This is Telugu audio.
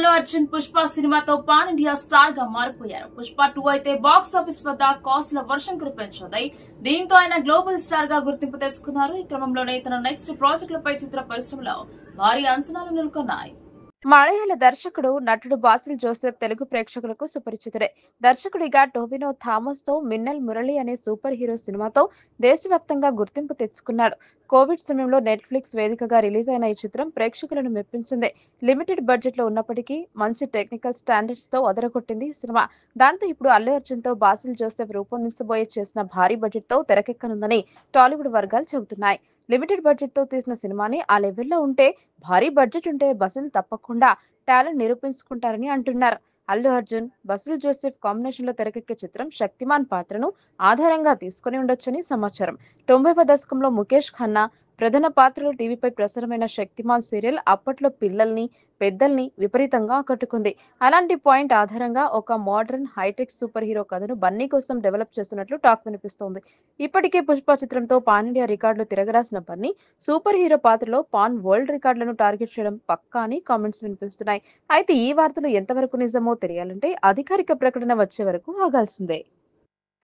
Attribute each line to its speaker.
Speaker 1: అల్లు అర్జున్ పుష్ప సినిమాతో పాన్ ఇండియా స్టార్ గా మారిపోయారు. పుష్ప 2 అయితే బాక్స్ ఆఫీస్ వద్ద కాస్ట్ల వర్షం కురిపించింది. దీంతో ఆయన గ్లోబల్ స్టార్ గా గుర్తింపు తెచ్చుకున్నారు. ఈ క్రమంలోనే తన నెక్స్ట్ ప్రాజెక్టులపై చిత్ర పరిశ్రమలో భారీ అంచనాలు నెలకొన్నాయి.
Speaker 2: మలయాళ దర్శకుడు నటుడు బాసిల్ జోసెఫ్ తెలుగు ప్రేక్షకులకు సుపరిచితుడే. దర్శకుడిగా టోవినో థామస్ తో మిన్నల్ మురళి అనే సూపర్ హీరో సినిమాతో దేశవ్యాప్తంగా గుర్తింపు తెచ్చుకున్నాడు. కోవిడ్ సమయంలో నెట్ఫ్లిక్స్ వేదికగా రిలీజ్ అయిన ఈ చిత్రం ప్రేక్షకులను మెప్పించింది. లిమిటెడ్ బడ్జెట్ లో ఉన్నప్పటికీ మంచి టెక్నికల్ స్టాండర్డ్స్ తో అదరగొట్టింది ఈ సినిమా. దాంతో ఇప్పుడు అల్లు అర్జున్ తో బాసిల్ జోసెఫ్ రూపొందించబోయే చేసిన భారీ బడ్జెట్ తో తెరకెక్కనుందని టాలీవుడ్ వర్గాలు చెబుతున్నాయి. లిమిటెడ్ బడ్జెట్ తో తీసిన సినిమాని ఆ లెవెల్లో ఉంటే భారీ బడ్జెట్ ఉంటే బసిల్ తప్పకుండా టాలెంట్ నిరూపించుకుంటారని అంటున్నారు. Allu Arjun, Basil Joseph combination లో తెరకెక్కే చిత్రం శక్తిమాన్ పాత్రను ఆధారంగా తీసుకుని ఉండొచ్చని సమాచారం. 90వ దశకంలో ముఖేష్ ఖన్నా ప్రధాన పాత్రలో టీవీపై ప్రసారమైన శక్తిమాన్ సీరియల్ అప్పట్లో పిల్లల్ని, పెద్దల్ని విపరీతంగా ఆకట్టుకుంది. అలాంటి పాయింట్ ఆధారంగా ఒక మోడర్న్ హైటెక్ సూపర్ హీరో కథను బన్నీ కోసం డెవలప్ చేస్తున్నట్లు టాక్ వినిపిస్తోంది. ఇప్పటికే పుష్ప చిత్రంతో పాన్ ఇండియా రికార్డులు తిరగరాసిన బన్నీ సూపర్ హీరో పాత్రలో పాన్ వరల్డ్ రికార్డులను టార్గెట్ చేయడం పక్కా అని కామెంట్స్ వినిపిస్తున్నాయి. అయితే ఈ వార్తలు ఎంతవరకు నిజమో తెలియాలంటే అధికారిక ప్రకటన వచ్చే వరకు ఆగాల్సిందే.